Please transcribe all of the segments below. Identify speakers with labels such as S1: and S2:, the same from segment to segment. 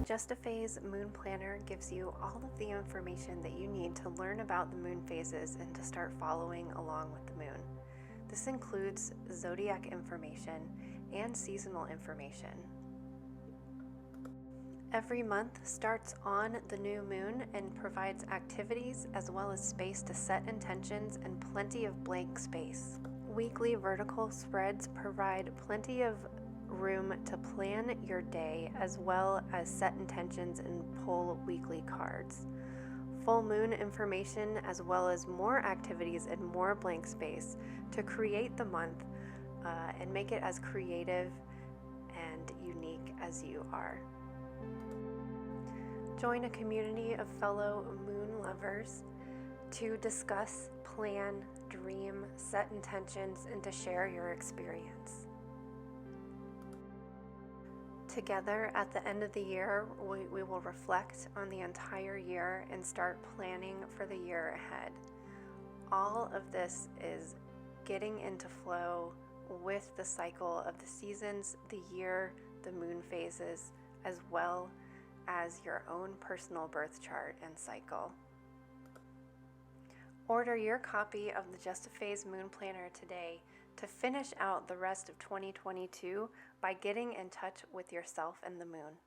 S1: Just a Phase Moon Planner gives you all of the information that you need to learn about the moon phases and to start following along with the moon. This includes zodiac information and seasonal information. Every month starts on the new moon and provides activities as well as space to set intentions and plenty of blank space. Weekly vertical spreads provide plenty of room to plan your day as well as set intentions and pull weekly cards. Full moon information as well as more activities and more blank space to create the month and make it as creative and unique as you are. Join a community of fellow moon lovers to discuss, plan, dream, set intentions, and to share your experience. Together, at the end of the year, we will reflect on the entire year and start planning for the year ahead. All of this is getting into flow with the cycle of the seasons, the year, the moon phases, as well as your own personal birth chart and cycle. Order your copy of the Just a Phase Moon Planner today to finish out the rest of 2022 by getting in touch with yourself and the moon.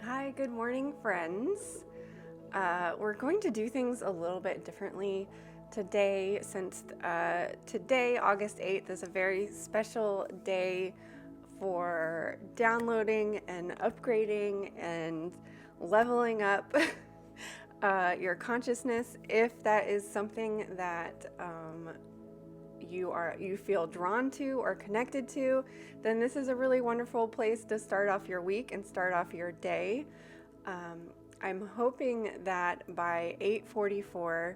S1: Hi, good morning, friends. We're going to do things a little bit differently today, since today, August 8th, is a very special day for downloading and upgrading and leveling up your consciousness. If that is something that you feel drawn to or connected to, then this is a really wonderful place to start off your week and start off your day. I'm hoping that by 8:44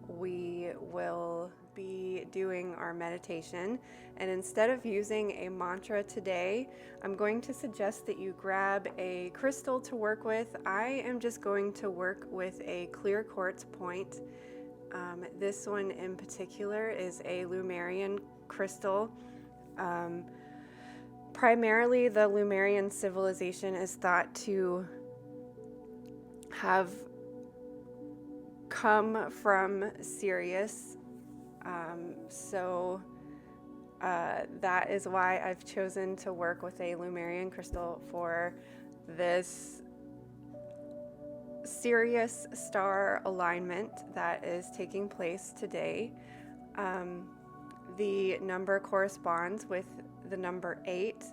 S1: we will be doing our meditation, and instead of using a mantra today, I'm going to suggest that you grab a crystal to work with. I am just going to work with a clear quartz point. This one in particular is a leumarian crystal. Primarily, the Leumarian civilization is thought to have come from Sirius, so that is why I've chosen to work with a leumarian crystal for this Sirius star alignment that is taking place today. The number corresponds with the number 8,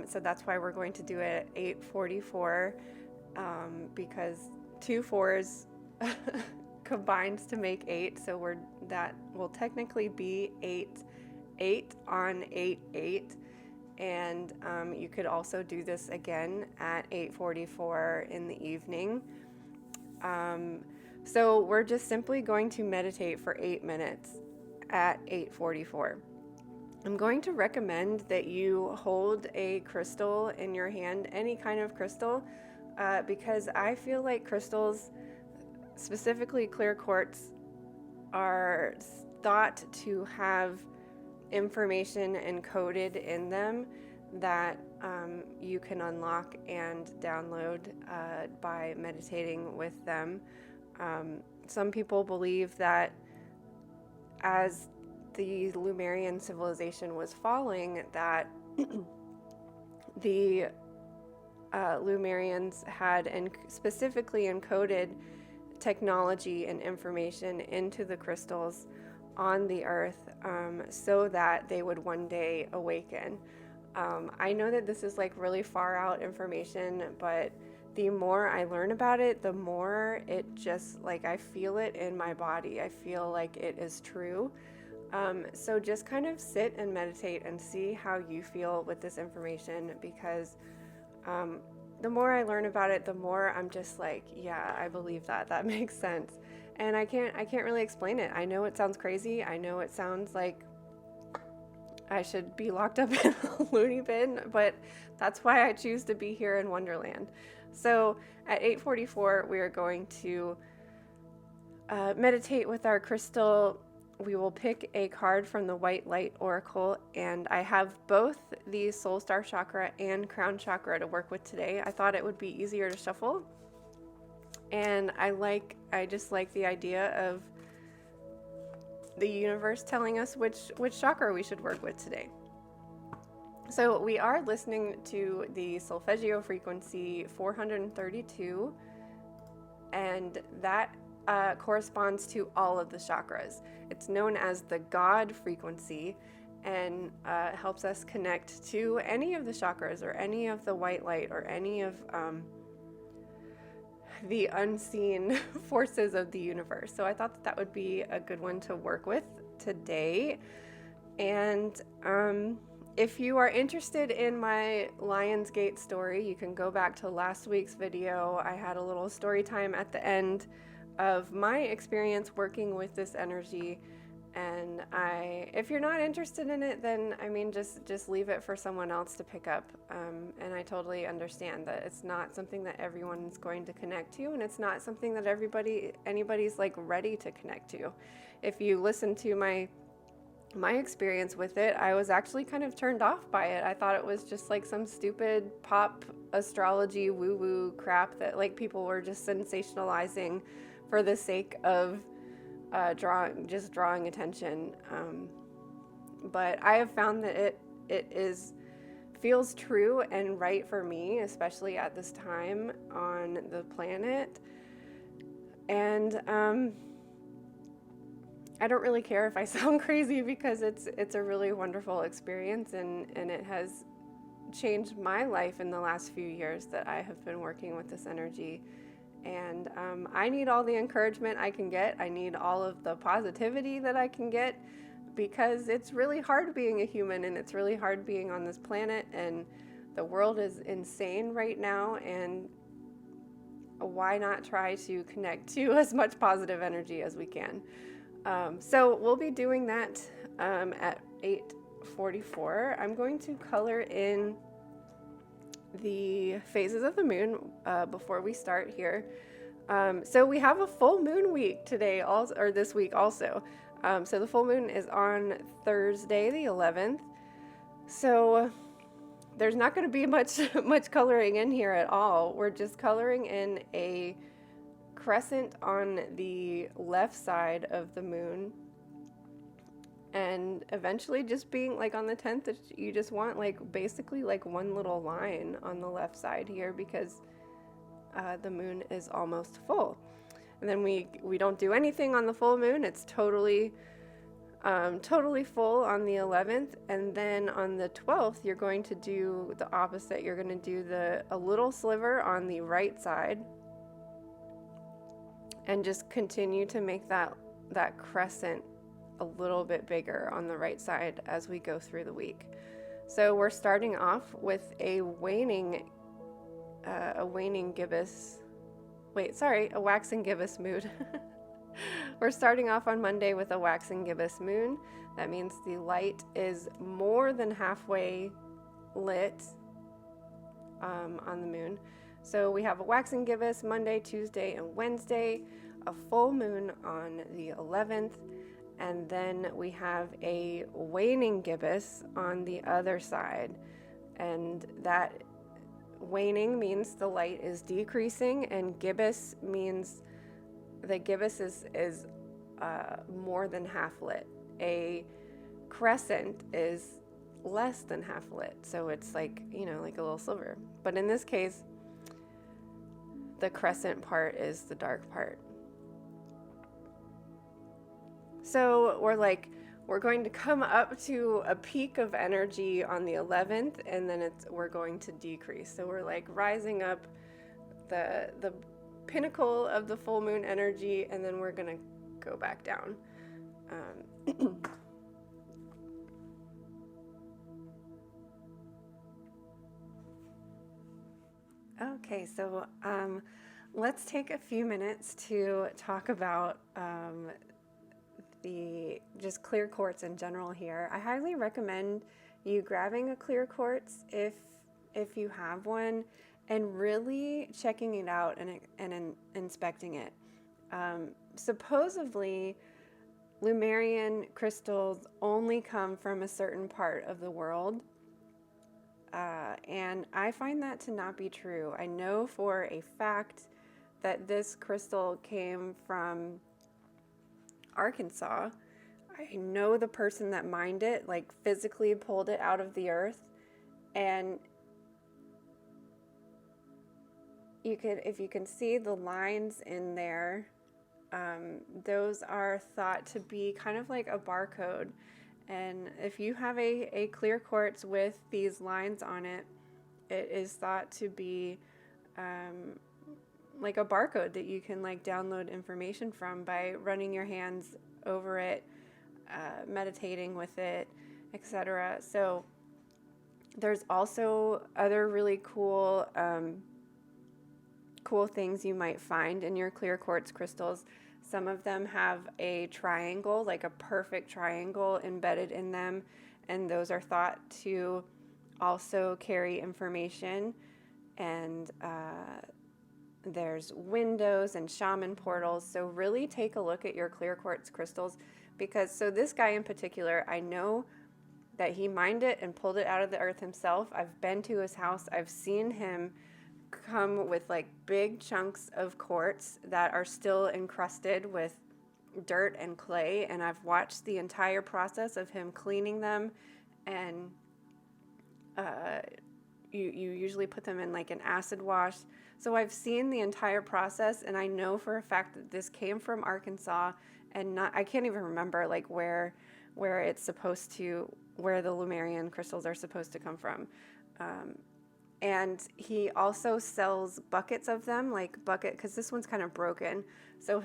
S1: so that's why we're going to do it at 8:44, because 2 4s combined to make 8, so that will technically be 8 on 8/8, and you could also do this again at 8:44 in the evening. So we're just simply going to meditate for 8 minutes at 8:44. I'm going to recommend that you hold a crystal in your hand, any kind of crystal, because I feel like crystals, specifically clear quartz, are thought to have information encoded in them that you can unlock and download by meditating with them. Some people believe that as the Leumarian civilization was falling, that the Leumarians had specifically encoded technology and information into the crystals on the earth, so that they would one day awaken. I know that this is like really far out information, but the more I learn about it, the more it just, like, I feel it in my body. I feel like it is true. So just kind of sit and meditate and see how you feel with this information, because the more I learn about it, the more I'm just like, yeah, I believe that. That makes sense. And I can't really explain it. I know it sounds crazy. I know it sounds like I should be locked up in a loony bin, but that's why I choose to be here in Wonderland. So at 8:44, we are going to meditate with our crystal we will pick a card from the White Light Oracle, and I have both the Soul Star Chakra and Crown Chakra to work with today. I thought it would be easier to shuffle, and I just like the idea of the universe telling us which chakra we should work with today. So we are listening to the solfeggio frequency 432, and that corresponds to all of the chakras. It's known as the God frequency, and helps us connect to any of the chakras or any of the white light or any of the unseen forces of the universe. So I thought that would be a good one to work with today. And if you are interested in my Lionsgate story, you can go back to last week's video. I had a little story time at the end of my experience working with this energy. And if you're not interested in it, then I mean, just leave it for someone else to pick up. And I totally understand that it's not something that everyone's going to connect to, and it's not something that anybody's like ready to connect to. If you listen to my experience with it, I was actually kind of turned off by it. I thought it was just like some stupid pop astrology woo-woo crap that like people were just sensationalizing for the sake of drawing attention. But I have found that it feels true and right for me, especially at this time on the planet. And I don't really care if I sound crazy, because it's a really wonderful experience, and it has changed my life in the last few years that I have been working with this energy. And I need all the encouragement I can get. I need all of the positivity that I can get, because it's really hard being a human, and it's really hard being on this planet, and the world is insane right now. And why not try to connect to as much positive energy as we can? So we'll be doing that at 8:44. I'm going to color in the phases of the moon before we start here. So we have a full moon week today, or this week also. So the full moon is on Thursday, the 11th. So there's not going to be much coloring in here at all. We're just coloring in a crescent on the left side of the moon, and eventually just being like on the 10th, that you just want like basically like one little line on the left side here, because the moon is almost full. And then we don't do anything on the full moon. It's totally full on the 11th. And then on the 12th, you're going to do the opposite. You're going to do a little sliver on the right side, and just continue to make that crescent a little bit bigger on the right side as we go through the week. So we're starting off with a waxing gibbous moon. We're starting off on Monday with a waxing gibbous moon. That means the light is more than halfway lit on the moon. So we have a waxing gibbous Monday, Tuesday, and Wednesday, a full moon on the 11th, and then we have a waning gibbous on the other side. And that waning means the light is decreasing, and gibbous means the gibbous is more than half lit. A crescent is less than half lit, so it's like, like a little sliver. But in this case, the crescent part is the dark part. So we're going to come up to a peak of energy on the 11th, and then we're going to decrease. So we're like rising up the pinnacle of the full moon energy, and then we're going to go back down. Okay, so let's take a few minutes to talk about the just clear quartz in general here. I highly recommend you grabbing a clear quartz if you have one, and really checking it out and inspecting it. Supposedly, Leumarian crystals only come from a certain part of the world. And I find that to not be true. I know for a fact that this crystal came from Arkansas. I know the person that mined it, like physically pulled it out of the earth. And if you can see the lines in there, those are thought to be kind of like a barcode. And if you have a clear quartz with these lines on it, it is thought to be like a barcode that you can like download information from by running your hands over it, meditating with it, etc. So there's also other really cool things you might find in your clear quartz crystals. Some of them have a triangle, like a perfect triangle embedded in them, and those are thought to also carry information. And there's windows and shaman portals. So really take a look at your clear quartz crystals, because so this guy in particular, I know that he mined it and pulled it out of the earth himself. I've been to his house. I've seen him come with like big chunks of quartz that are still encrusted with dirt and clay, and I've watched the entire process of him cleaning them. And you usually put them in like an acid wash. So I've seen the entire process, and I know for a fact that this came from Arkansas, and I can't even remember like where it's supposed to, where the Leumarian crystals are supposed to come from. And he also sells buckets of them, because this one's kind of broken. So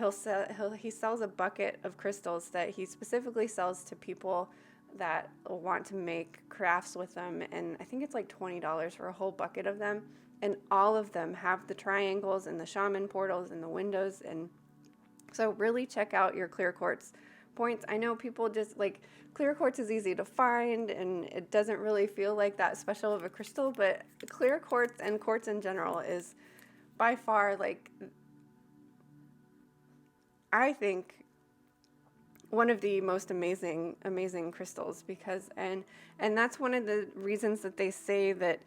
S1: he sells a bucket of crystals that he specifically sells to people that want to make crafts with them. And I think it's like $20 for a whole bucket of them. And all of them have the triangles and the shaman portals and the windows. And so really check out your clear quartz points. I know people just like, clear quartz is easy to find and it doesn't really feel like that special of a crystal, but clear quartz and quartz in general is by far, like, I think one of the most amazing crystals, because and that's one of the reasons that they say that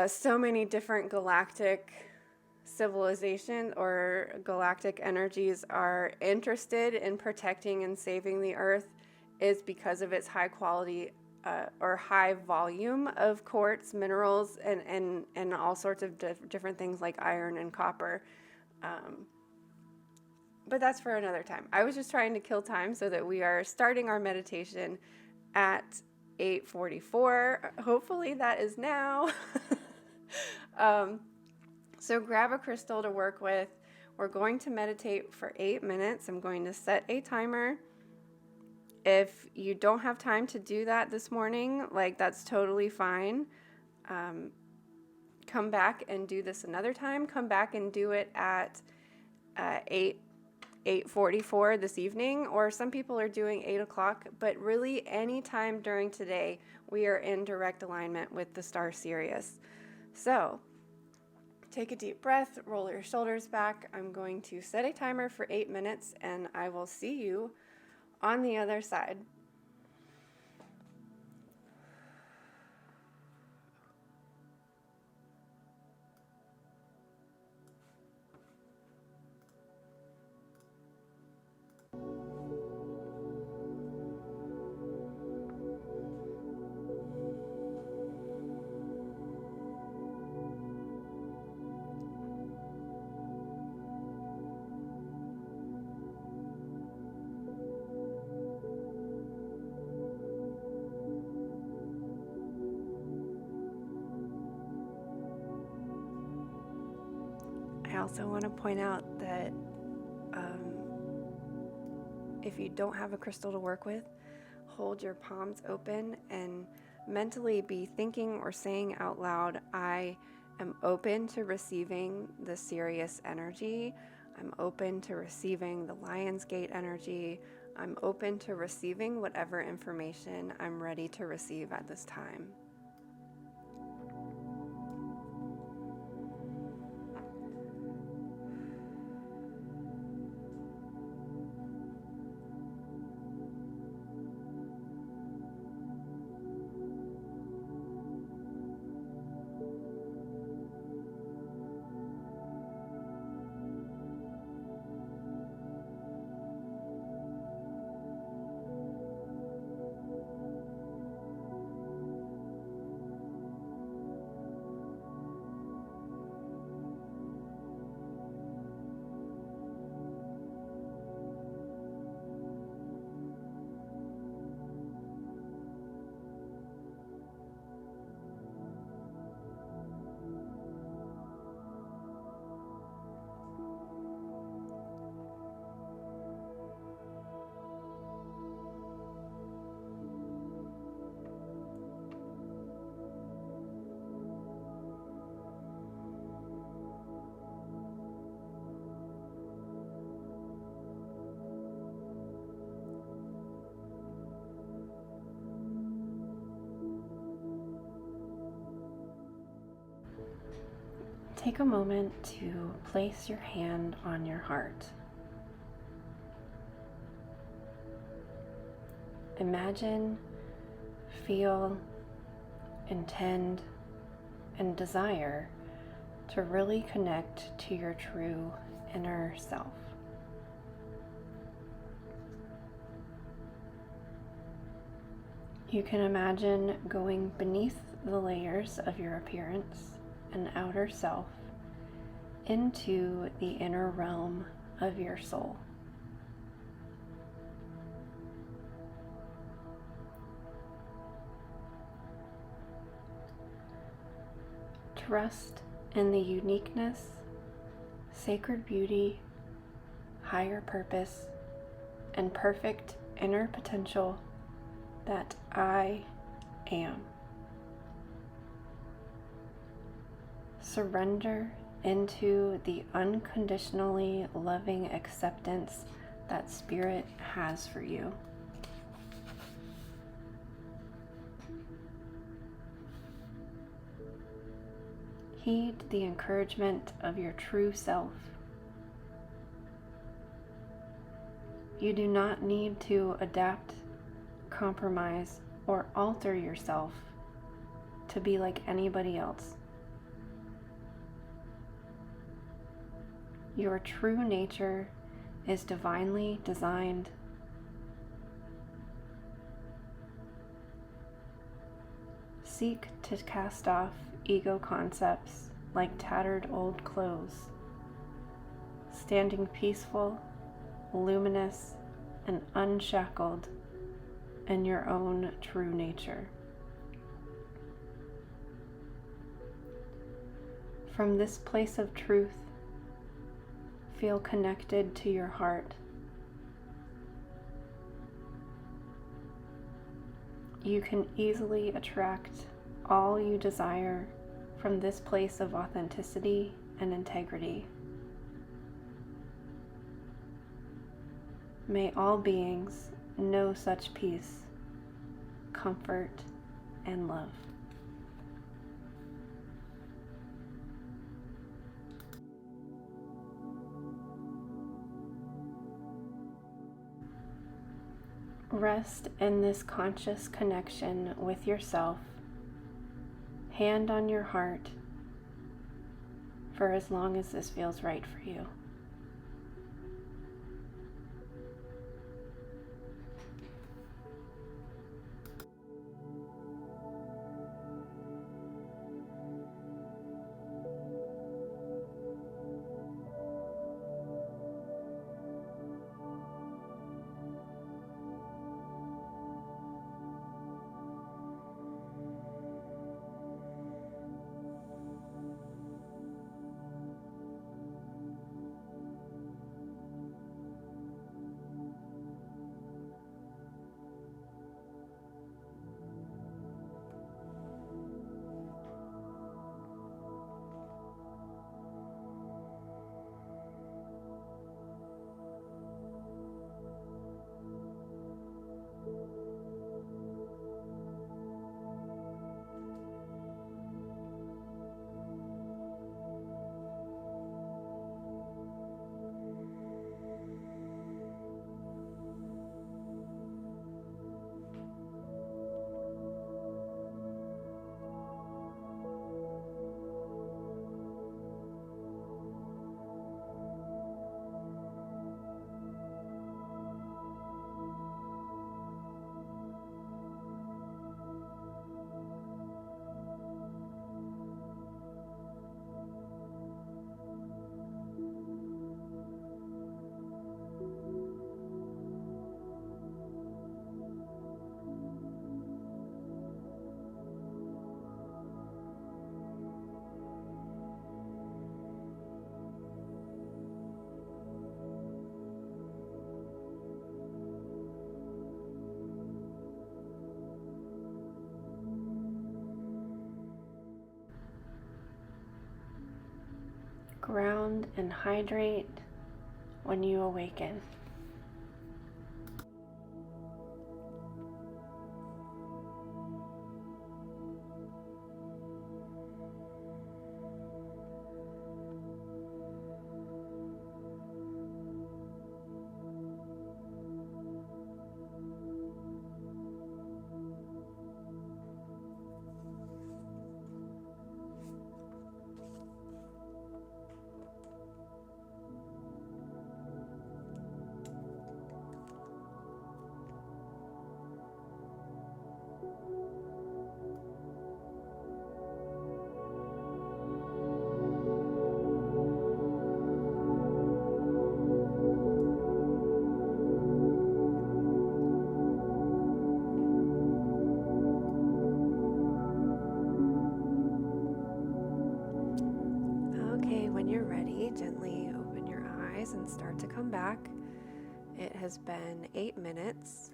S1: so many different galactic civilization or galactic energies are interested in protecting and saving the earth, is because of its high quality or high volume of quartz minerals and all sorts of different things like iron and copper. But that's for another time. I was just trying to kill time so that we are starting our meditation at 8:44. Hopefully that is now. So grab a crystal to work with. We're going to meditate for 8 minutes. I'm going to set a timer. If you don't have time to do that this morning, like, that's totally fine. Come back and do this another time. Come back and do it at 8:44 this evening, or some people are doing 8 o'clock, but really any time during today, we are in direct alignment with the star Sirius. So take a deep breath, roll your shoulders back. I'm going to set a timer for 8 minutes, and I will see you on the other side. I also want to point out that if you don't have a crystal to work with, hold your palms open and mentally be thinking or saying out loud, I am open to receiving the Sirius energy. I'm open to receiving the Lion's Gate energy. I'm open to receiving whatever information I'm ready to receive at this time. Take a moment to place your hand on your heart. Imagine, feel, intend, and desire to really connect to your true inner self. You can imagine going beneath the layers of your appearance and outer self into the inner realm of your soul. Trust in the uniqueness, sacred beauty, higher purpose, and perfect inner potential that I am. Surrender into the unconditionally loving acceptance that Spirit has for you. Heed the encouragement of your true self. You do not need to adapt, compromise, or alter yourself to be like anybody else. Your true nature is divinely designed. Seek to cast off ego concepts like tattered old clothes, standing peaceful, luminous, and unshackled in your own true nature. From this place of truth, feel connected to your heart. You can easily attract all you desire from this place of authenticity and integrity. May all beings know such peace, comfort, and love. Rest in this conscious connection with yourself, hand on your heart, for as long as this feels right for you. Ground and hydrate when you awaken. eyes and start to come back. It has been 8 minutes.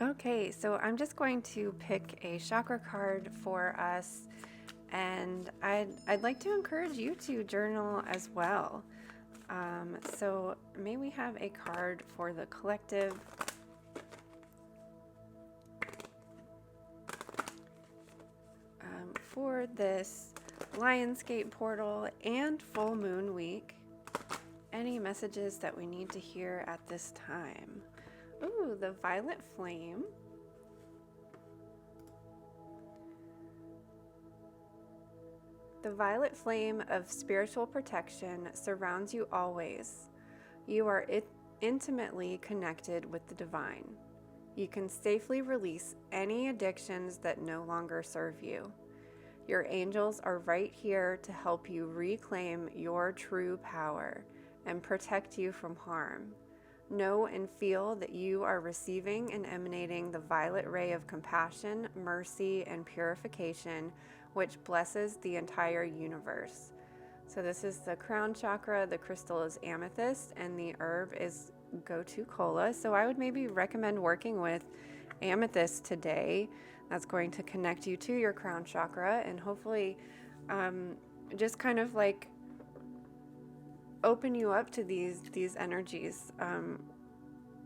S1: Okay, so I'm just going to pick a chakra card for us, and I'd like to encourage you to journal as well. So may we have a card for the collective. For this Lionsgate portal and full moon week, any messages that we need to hear at this time? Ooh, the violet flame. The violet flame of spiritual protection surrounds you always. You are intimately connected with the divine. You can safely release any addictions that no longer serve you. Your angels are right here to help you reclaim your true power and protect you from harm. Know and feel that you are receiving and emanating the violet ray of compassion, mercy, and purification, which blesses the entire universe. So this is the crown chakra, the crystal is amethyst, and the herb is gotu kola. So I would maybe recommend working with amethyst today. That's going to connect you to your crown chakra and hopefully just kind of like open you up to these energies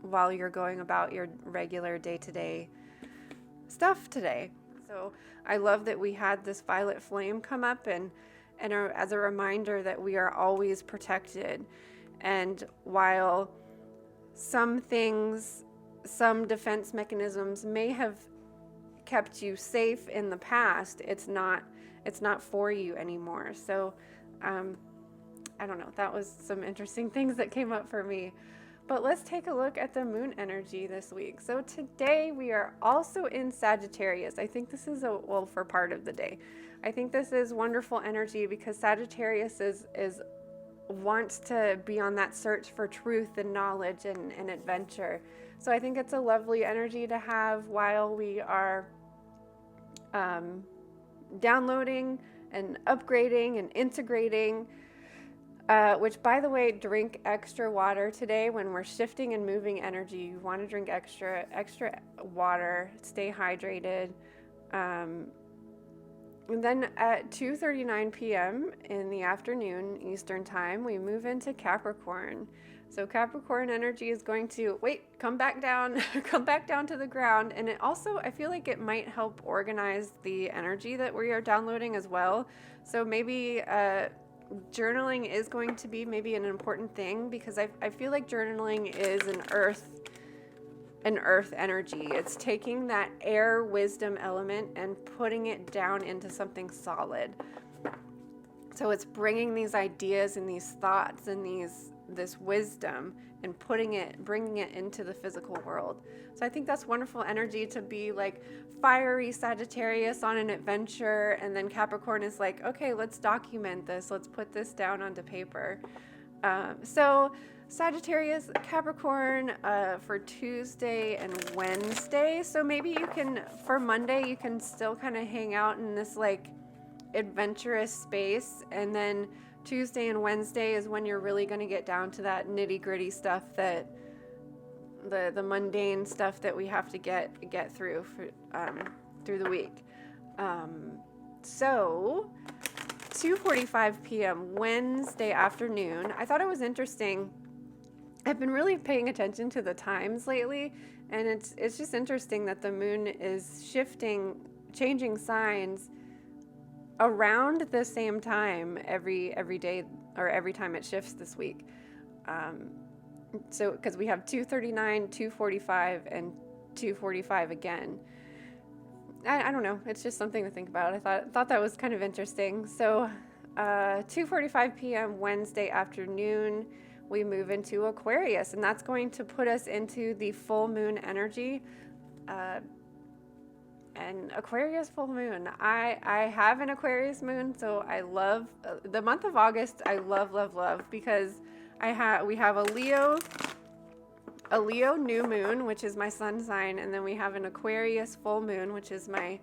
S1: while you're going about your regular day-to-day stuff today. So I love that we had this violet flame come up and as a reminder that we are always protected. And while some things, some defense mechanisms may have kept you safe in the past, it's not for you anymore. So I don't know, that was some interesting things that came up for me. But let's take a look at the moon energy this week. So today we are also in Sagittarius. I think this is for part of the day. I think this is wonderful energy because Sagittarius is wants to be on that search for truth and knowledge and adventure. So I think it's a lovely energy to have while we are downloading and upgrading and integrating, which, by the way, drink extra water today. When we're shifting and moving energy, you want to drink extra water, stay hydrated. And then at 2:39 p.m. in the afternoon Eastern time, we move into Capricorn. So Capricorn energy is going to come back down, come back down to the ground. And it also, I feel like it might help organize the energy that we are downloading as well. So maybe journaling is going to be maybe an important thing because I feel like journaling is an earth energy. It's taking that air wisdom element and putting it down into something solid. So it's bringing these ideas and these thoughts and this wisdom and bringing it into the physical world. So I think that's wonderful energy to be like fiery Sagittarius on an adventure, and then Capricorn is like, okay, let's document this. Let's put this down onto paper. So Sagittarius, Capricorn for Tuesday and Wednesday. So maybe you can, for Monday, you can still kind of hang out in this like adventurous space, and then Tuesday and Wednesday is when you're really going to get down to that nitty-gritty stuff, that the mundane stuff that we have to get through through the week. So 2:45 p.m. Wednesday afternoon, I thought it was interesting. I've been really paying attention to the times lately, and it's just interesting that the moon is changing signs around the same time every day, or every time it shifts this week. So because we have 2:39, 2:45, and 2:45 again. I don't know. It's just something to think about. I thought that was kind of interesting. So 2:45 p.m. Wednesday afternoon, we move into Aquarius, and that's going to put us into the full moon energy. And Aquarius full moon. I have an Aquarius moon, so I love the month of August. I love because we have a Leo new moon, which is my sun sign, and then we have an Aquarius full moon, which is my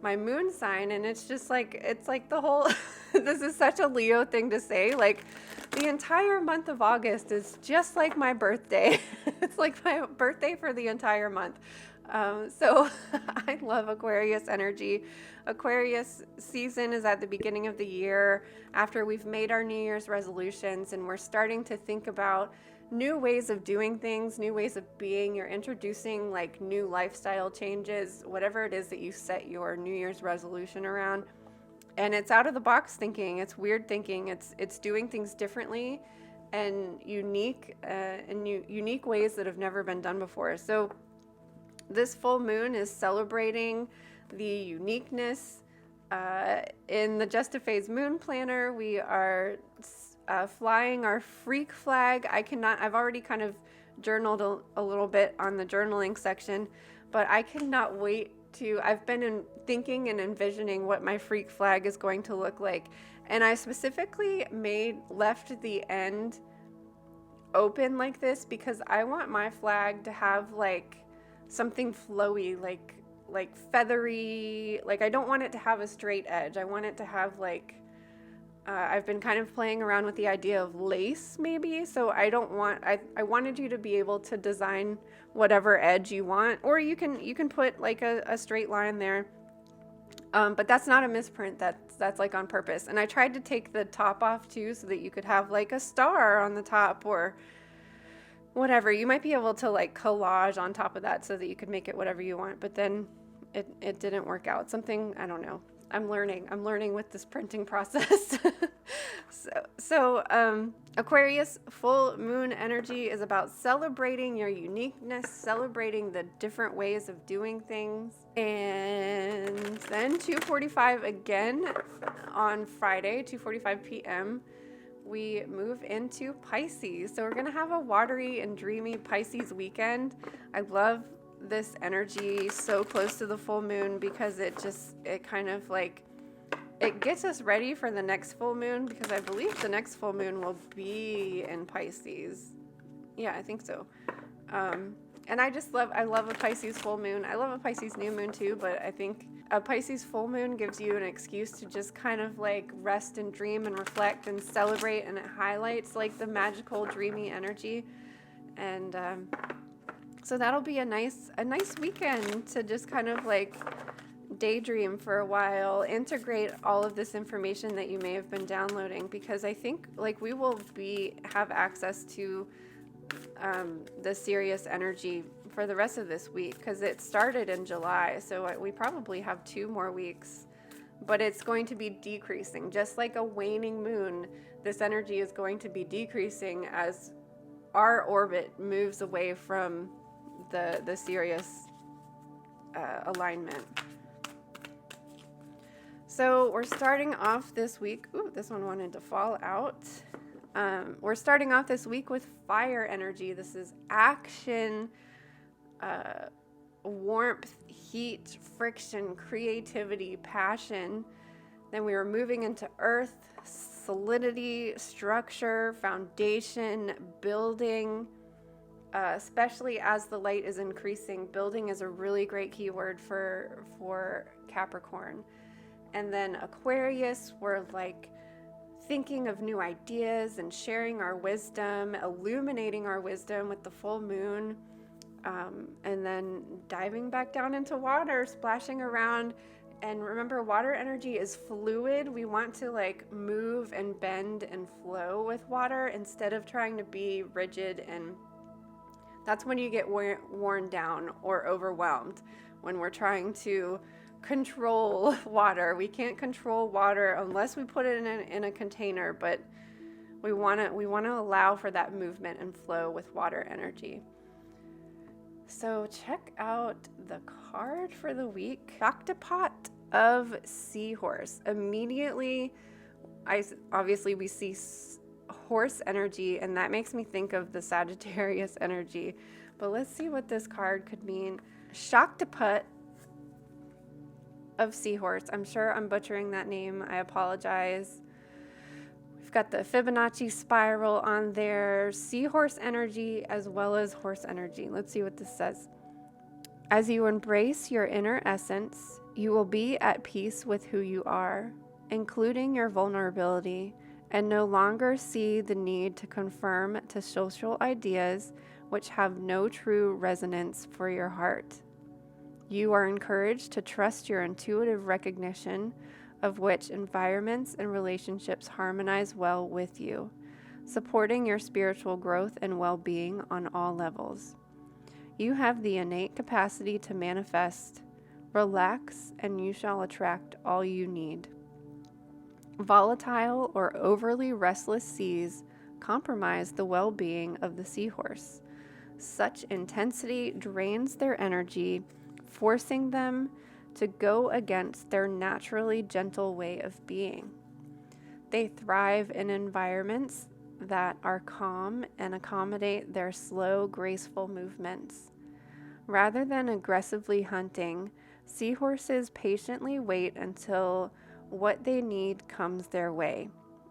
S1: my moon sign, and it's just like, it's like the whole this is such a Leo thing to say, like the entire month of August is just like my birthday. It's like my birthday for the entire month. So I love Aquarius energy. Aquarius season is at the beginning of the year after we've made our New Year's resolutions, and we're starting to think about new ways of doing things, new ways of being. You're introducing like new lifestyle changes, whatever it is that you set your New Year's resolution around. And it's out of the box thinking, it's weird thinking, it's doing things differently and unique unique ways that have never been done before. So this full moon is celebrating the uniqueness. In the Just a Phase Moon Planner, we are flying our freak flag. I've already kind of journaled a little bit on the journaling section, but I cannot wait I've been thinking and envisioning what my freak flag is going to look like. And I specifically left the end open like this because I want my flag to have like something flowy, like feathery, like I don't want it to have a straight edge. I want it to have like, I've been kind of playing around with the idea of lace maybe. So I wanted you to be able to design whatever edge you want, or you can put like a straight line there. But that's not a misprint, that's like on purpose. And I tried to take the top off too, so that you could have like a star on the top or whatever. You might be able to like collage on top of that so that you could make it whatever you want, but then it didn't work out. Something, I don't know. I'm learning with this printing process. So Aquarius full moon energy is about celebrating your uniqueness, celebrating the different ways of doing things. And then 2:45 again on Friday, 2:45 p.m., we move into Pisces. So we're going to have a watery and dreamy Pisces weekend. I love this energy so close to the full moon because it kind of like, it gets us ready for the next full moon, because I believe the next full moon will be in Pisces. Yeah, I think so. And I love a Pisces full moon. I love a Pisces new moon too, but I think a Pisces full moon gives you an excuse to just kind of like rest and dream and reflect and celebrate, and it highlights like the magical, dreamy energy. And so that'll be a nice weekend to just kind of like daydream for a while, integrate all of this information that you may have been downloading, because I think like we will have access to the Sirius energy for the rest of this week, because it started in July, so we probably have 2 more weeks, but it's going to be decreasing. Just like a waning moon, this energy is going to be decreasing as our orbit moves away from the Sirius alignment. So we're starting off this week. Ooh, this one wanted to fall out. We're starting off this week with fire energy. This is action, warmth, heat, friction, creativity, passion. Then we were moving into earth, solidity, structure, foundation, building. Especially as the light is increasing, building is a really great keyword for Capricorn. And then Aquarius, we're like thinking of new ideas and sharing our wisdom, illuminating our wisdom with the full moon, and then diving back down into water, splashing around. And remember, water energy is fluid. We want to like move and bend and flow with water instead of trying to be rigid, and that's when you get worn down or overwhelmed, when we're trying to control water. We can't control water unless we put it in a container, but we want to allow for that movement and flow with water energy. So check out the card for the week. Octopot of Seahorse. Immediately, obviously we see horse energy, and that makes me think of the Sagittarius energy. But let's see what this card could mean. Shaktaput of Seahorse. I'm sure I'm butchering that name. I apologize. We've got the Fibonacci spiral on there, seahorse energy as well as horse energy. Let's see what this says. As you embrace your inner essence, you will be at peace with who you are, including your vulnerability, and no longer see the need to conform to social ideas which have no true resonance for your heart. You are encouraged to trust your intuitive recognition of which environments and relationships harmonize well with you, supporting your spiritual growth and well-being on all levels. You have the innate capacity to manifest. Relax, and you shall attract all you need. Volatile or overly restless seas compromise the well-being of the seahorse. Such intensity drains their energy, forcing them to go against their naturally gentle way of being. They thrive in environments that are calm and accommodate their slow, graceful movements. Rather than aggressively hunting, seahorses patiently wait until what they need comes their way,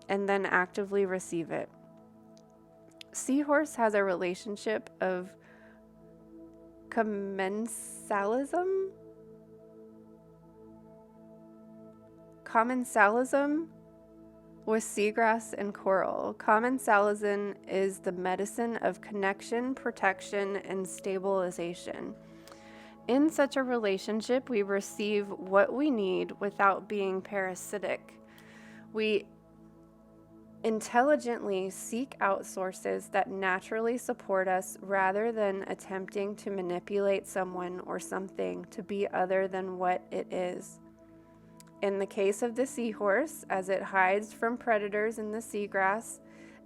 S1: and then actively receive it. Seahorse has a relationship of commensalism with seagrass and coral. Commensalism is the medicine of connection, protection, and stabilization. In such a relationship, we receive what we need without being parasitic. We intelligently seek out sources that naturally support us rather than attempting to manipulate someone or something to be other than what it is. In the case of the seahorse, as it hides from predators in the seagrass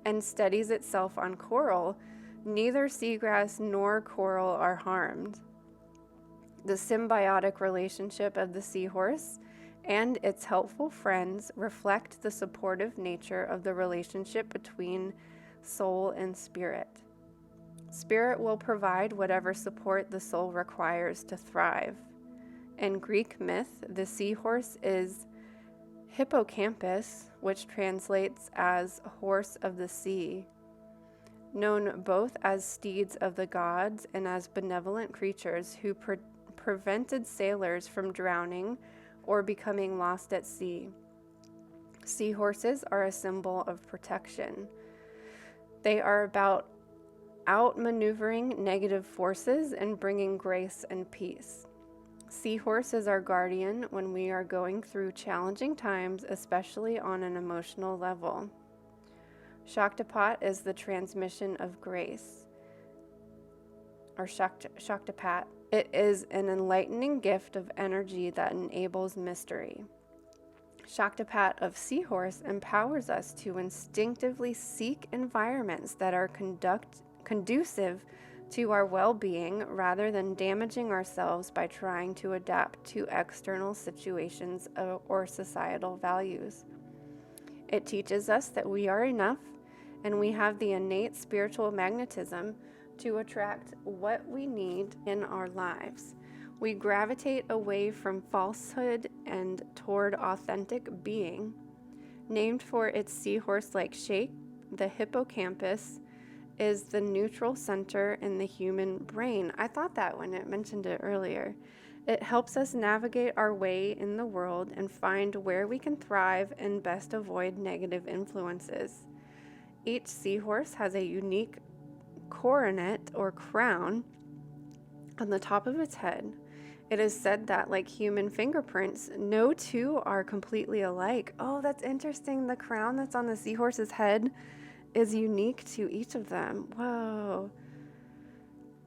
S1: and steadies itself on coral, neither seagrass nor coral are harmed. The symbiotic relationship of the seahorse and its helpful friends reflect the supportive nature of the relationship between soul and spirit. Spirit will provide whatever support the soul requires to thrive. In Greek myth, the seahorse is hippocampus, which translates as horse of the sea, known both as steeds of the gods and as benevolent creatures who prevented sailors from drowning or becoming lost at sea. Seahorses are a symbol of protection. They are about outmaneuvering negative forces and bringing grace and peace. Seahorse is our guardian when we are going through challenging times, especially on an emotional level. Shaktipat is the transmission of grace, or Shaktipat. It is an enlightening gift of energy that enables mystery. Shaktipat of Seahorse empowers us to instinctively seek environments that are conducive to our well-being rather than damaging ourselves by trying to adapt to external situations or societal values. It teaches us that we are enough and we have the innate spiritual magnetism to attract what we need in our lives. We gravitate away from falsehood and toward authentic being. Named for its seahorse-like shape, the hippocampus is the neutral center in the human brain. I thought that when it mentioned it earlier. It helps us navigate our way in the world and find where we can thrive and best avoid negative influences. Each seahorse has a unique coronet or crown on the top of its head. It is said that, like human fingerprints, no two are completely alike. Oh, that's interesting. The crown that's on the seahorse's head is unique to each of them. Whoa.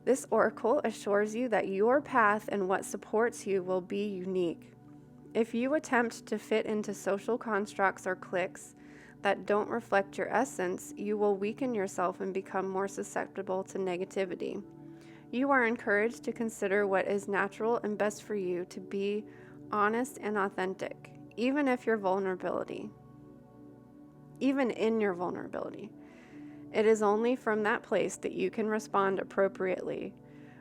S1: This oracle assures you that your path and what supports you will be unique. If you attempt to fit into social constructs or cliques that don't reflect your essence, you will weaken yourself and become more susceptible to negativity. You are encouraged to consider what is natural and best for you, to be honest and authentic, even in your vulnerability. It is only from that place that you can respond appropriately.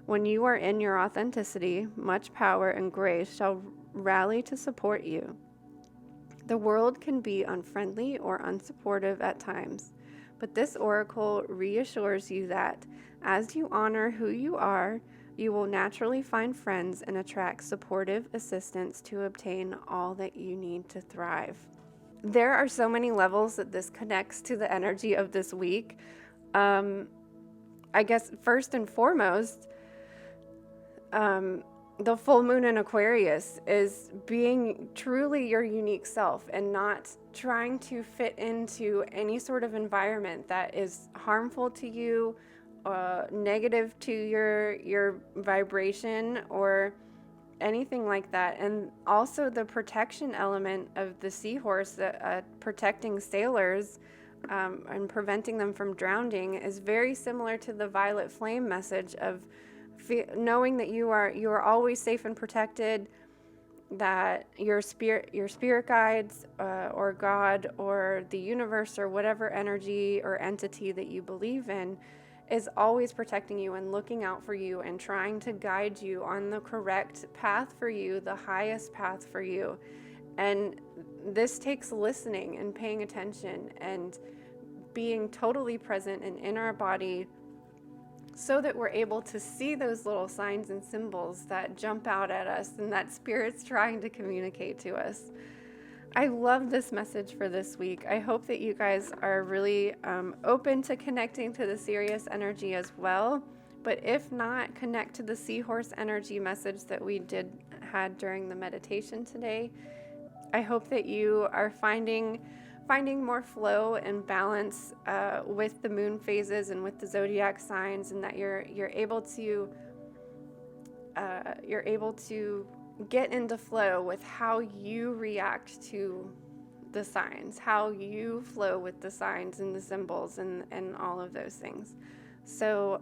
S1: When you are in your authenticity, much power and grace shall rally to support you. The world can be unfriendly or unsupportive at times, but this oracle reassures you that as you honor who you are, You will naturally find friends and attract supportive assistance to obtain all that you need to thrive. There are so many levels that this connects to the energy of this week. I guess first and foremost, the full moon in Aquarius is being truly your unique self and not trying to fit into any sort of environment that is harmful to you, negative to your vibration, or anything like that. And also the protection element of the seahorse, protecting sailors and preventing them from drowning, is very similar to the violet flame message of knowing that you are always safe and protected, that your spirit guides or God or the universe or whatever energy or entity that you believe in is always protecting you and looking out for you and trying to guide you on the correct path for you, the highest path for you. And this takes listening and paying attention and being totally present and in our body, so that we're able to see those little signs and symbols that jump out at us and that Spirit's trying to communicate to us. I love this message for this week. I hope that you guys are really open to connecting to the Sirius energy as well. But if not, connect to the seahorse energy message that we had during the meditation today. I hope that you are finding more flow and balance with the moon phases and with the zodiac signs, and that you're able to get into flow with how you react to the signs, how you flow with the signs and the symbols and all of those things. So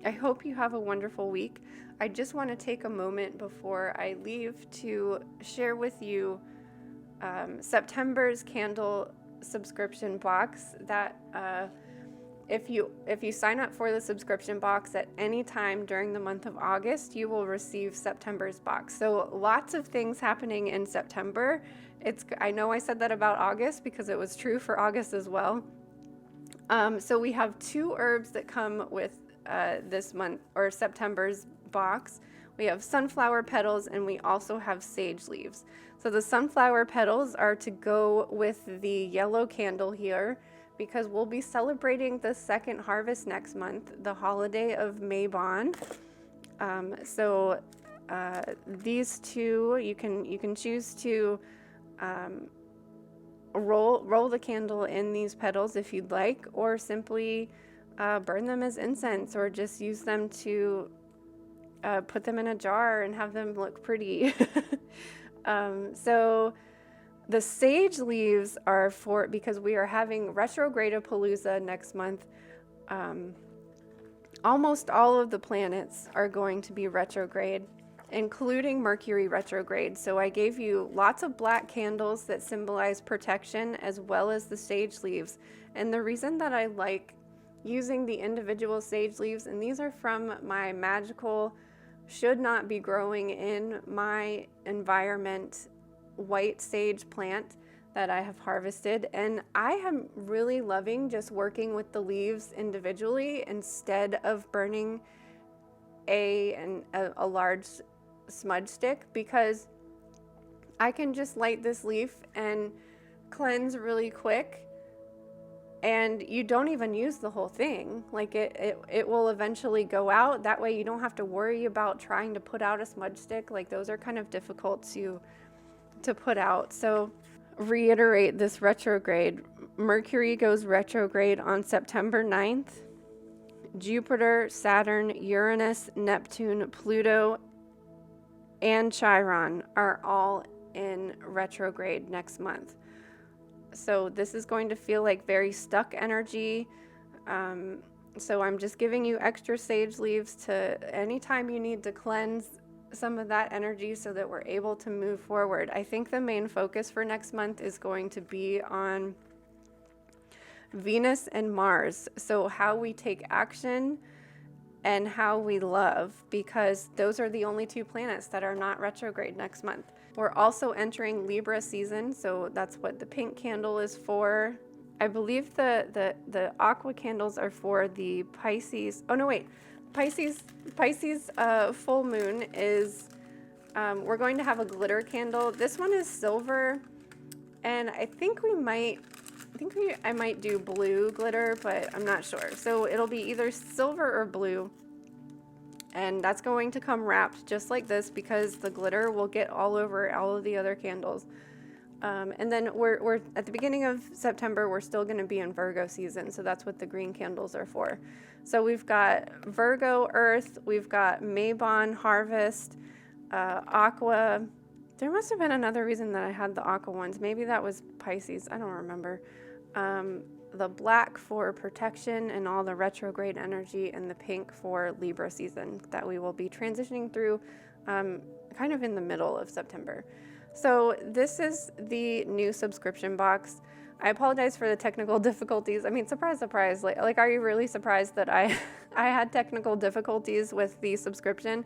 S1: I hope you have a wonderful week. I just want to take a moment before I leave to share with you September's candle subscription box. That if you sign up for the subscription box at any time during the month of August, you will receive September's box. So lots of things happening in September. I know I said that about August because it was true for August as well. So we have 2 herbs that come with this month or September's box. We have sunflower petals and we also have sage leaves. So the sunflower petals are to go with the yellow candle here, because we'll be celebrating the second harvest next month, the holiday of Mabon. So these 2, you can choose to roll the candle in these petals if you'd like, or simply burn them as incense, or just use them to put them in a jar and have them look pretty. So the sage leaves are because we are having retrograde-a-palooza next month. Almost all of the planets are going to be retrograde, including Mercury retrograde. So I gave you lots of black candles that symbolize protection, as well as the sage leaves. And the reason that I like using the individual sage leaves, and these are from my magical, should not be growing in my environment, white sage plant that I have harvested, and I am really loving just working with the leaves individually instead of burning a large smudge stick, because I can just light this leaf and cleanse really quick, and you don't even use the whole thing. Like it will eventually go out. That way you don't have to worry about trying to put out a smudge stick. Like those are kind of difficult to put out. So reiterate this retrograde. Mercury goes retrograde on September 9th. Jupiter, Saturn, Uranus, Neptune, Pluto, and Chiron are all in retrograde next month. So this is going to feel like very stuck energy. So I'm just giving you extra sage leaves to anytime you need to cleanse some of that energy so that we're able to move forward. I think the main focus for next month is going to be on Venus and Mars. So how we take action and how we love, because those are the only 2 planets that are not retrograde next month. We're also entering Libra season, so that's what the pink candle is for. I believe the aqua candles are for the Pisces. Oh no, wait. Pisces full moon is, we're going to have a glitter candle. This one is silver, and I might do blue glitter, but I'm not sure. So it'll be either silver or blue, and that's going to come wrapped just like this because the glitter will get all over all of the other candles. And then we're at the beginning of September, we're still going to be in Virgo season, so that's what the green candles are for. So we've got Virgo Earth, we've got Mabon Harvest, Aqua. There must have been another reason that I had the Aqua ones. Maybe that was Pisces. I don't remember. The black for protection and all the retrograde energy, and the pink for Libra season that we will be transitioning through kind of in the middle of September. So this is the new subscription box. I apologize for the technical difficulties. I mean, surprise, surprise. Like, are you really surprised that I had technical difficulties with the subscription?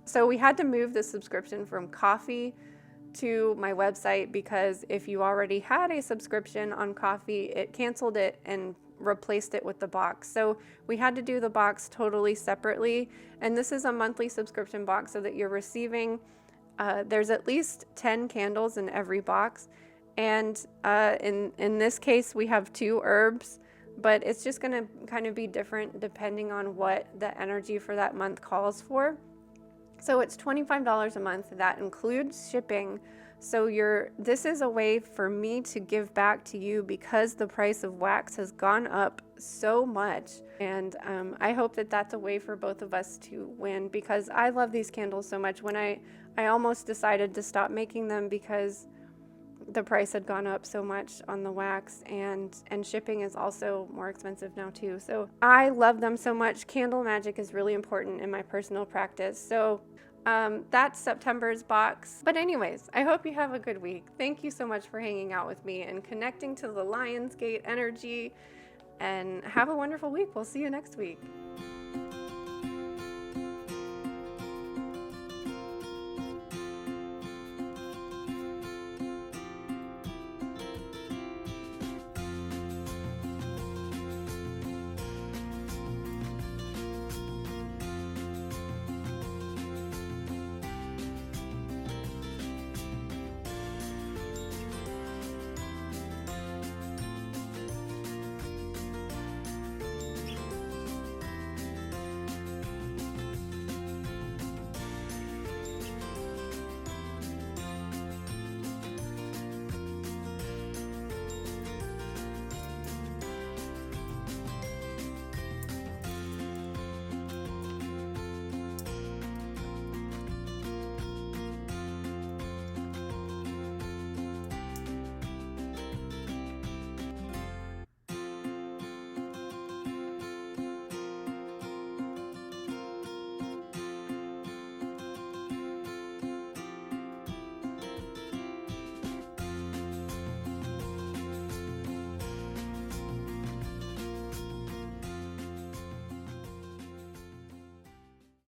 S1: So we had to move the subscription from Coffee to my website because if you already had a subscription on Coffee, it canceled it and replaced it with the box. So we had to do the box totally separately. And this is a monthly subscription box so that you're receiving, there's at least 10 candles in every box. And in this case, we have 2 herbs, but it's just going to kind of be different depending on what the energy for that month calls for. So it's $25 a month. That includes shipping. So this is a way for me to give back to you because the price of wax has gone up so much. And I hope that that's a way for both of us to win because I love these candles so much. When I almost decided to stop making them because the price had gone up so much on the wax, and shipping is also more expensive now too. So I love them so much. Candle magic is really important in my personal practice. So that's September's box. But anyways, I hope you have a good week. Thank you so much for hanging out with me and connecting to the Lionsgate energy, and have a wonderful week. We'll see you next week.